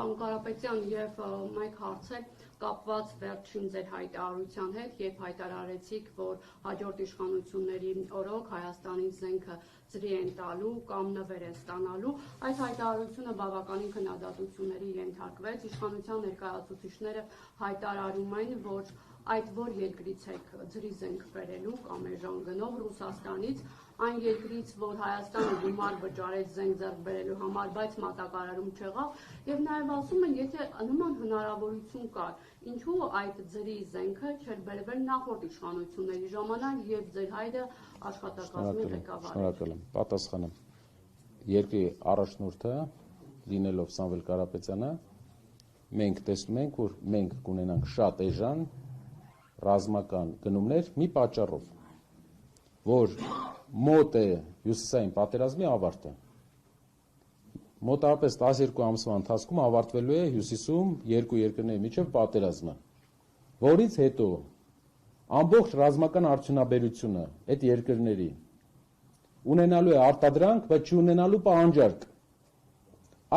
Պարոն Կարապետյան, եւ մեկ հարց է կապված վերջին ձեր հայտարարության հետ, երբ հայտարարեցիք, որ հաջորդ իշխանությունների օրոք Հայաստանի զենքը ծրի են տալու կամ նվեր են ստանալու, այս հայտարարությունը բավականին քննադատությունների ենթարկվեց, իշխանության ներկայացուցիչները հայտարարում են, որ այդ որ երկրից եք ծրի զենք բերելու կամ էժան գնով Ռուսաստանից, այն երկրից, որ Հայաստանը գումար վճարեց զենք ձեռք բերելու համար, բայց մատակարարում չեղավ, եւ նաեւ ասում են, եթե նման հնարավորություն կար, ինչու այդ ծրի զենքը չէր բերվել նախորդ իշխանությունների ժամանակ եւ ձեր հայրը աշխատակազմի ղեկավար էր։ Շնորհակալ եմ, պատասխանեմ։ Երկրի առաջնորդը, լինելով Սամվել Կարապետյանը, մենք տեսնում ենք, որ մենք կունենանք շատ էժան ռազմական գնումներ մի պատճառով, որ մոտ է հյուսիսային պատերազմի ավարտը։ Մոտավորապես 12 ամսվա ընթացքում ավարտվելու է հյուսիսում երկու երկրների միջև պատերազմը, որից հետո ամբողջ ռազմական արդյունաբերությունը այդ երկրների ունենալու է արտադրանք, բայց չունենալու պահանջարկ։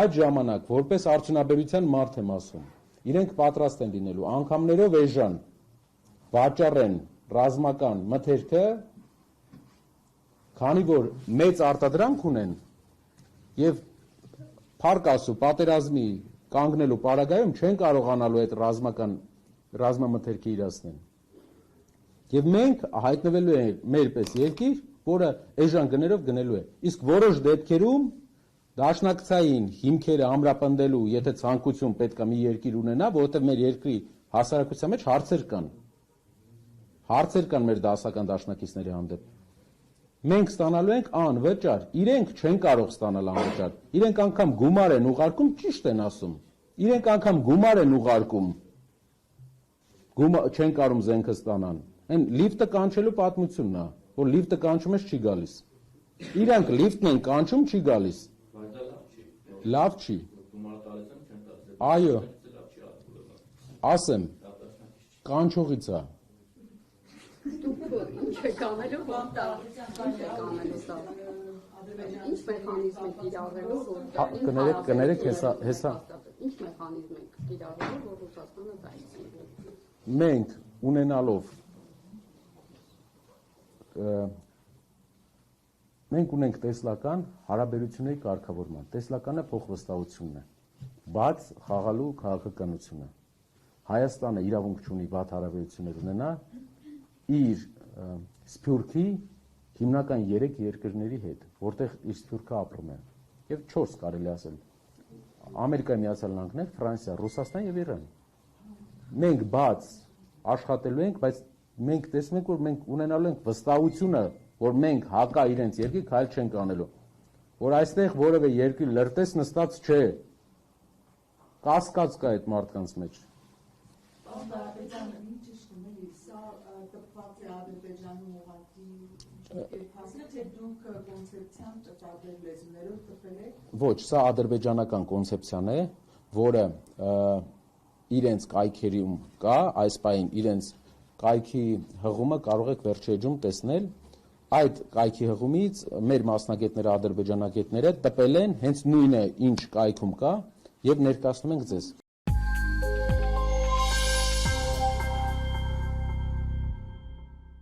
Այդ ժամանակ, որպես արդյունաբերության մարդ եմ ասում, իրենք պատրաստ են լինելու անգամներով էժան վաճառեն ռազմական մթերքը, քանի որ մեծ արտադրանք ունեն եւ փառք Աստծո պատերազմի կանգնելու պարագայում չեն կարողանալու այդ ռազմամթերքը իրացնել։ Եվ մենք հայտնվելու ենք մեր պես երկիր, որը էժան գներով գնելու է։ Իսկ որոշ դեպքերում դաշնակցային հիմքերը ամրապնդելու, եթե ցանկություն պետք է մի երկիր ունենա, որովհետեւ մեր երկրի հասարակության մեջ հարցեր կան մեր դասական դաշնակիցների հանդեպ։ Մենք ստանալու ենք անվճար, իրենք չեն կարող ստանալ անվճար, իրենք անգամ գումար են ուղարկում, ճիշտ են ասում, իրենք անգամ գումար են ուղարկում, չեն կարող զենքը ստանան, այն լիֆտը կանչելու պատմությունն է, որ լիֆտը կանչում ես չի գալիս, իրանք լիֆտն են կանչում, չի գալիս, լավ չի, այո, ասեմ, կանչողից է, Ինչ եք անելու, ինչ եք անելու սա, ինչ մեխանիզմ եք կիրառելու, որ կներեք հեսա, ինչ մեխանիզմ եք կիրառելու, որ Ռուսաստանը դայցի։ Մենք ունենալով, մենք ունենք տեսլական հարաբերությունների կարգավորման, տեսլականը փոխվստահությունն է, բաց խաղալու քաղաքականությունը, Հայաստանը իրավունք չունի վատ հարաբերություններ ունենա, իր սփյուռքի հիմնական 3 երկրների հետ, որտեղ իր սփյուռքը ապրում է, եւ 4 կարելի ասել, Ամերիկայի Միացյալ Նահանգներ, Ֆրանսիա, Ռուսաստան եւ Իրան։ Մենք բաց աշխատելու ենք, բայց մենք տեսնում ենք, որ մենք ունենալու ենք վստահությունը, որ մենք հակա իրենց երկրի քայլ չենք անելու, որ այստեղ որևէ երկրի լրտես նստած չէ, կասկած կա այդ մարդկանց մեջ։ Ադրբեջանում ուղղակի հասնեք, թե դուք կոնցեպցիան տարբեր լեզուներով տպել եք։ Ոչ, սա ադրբեջանական կոնցեպցիան է, որը իրենց կայքերում կա, այս պահին իրենց կայքի հղումը կարող եք վերջի էջում տեսնել, այդ կայքի հղումից մեր մասնագետները, ադրբեջանագետները տպել են հենց նույնը, ինչ կայքում կա, եւ ներկայացնում ենք ձեզ։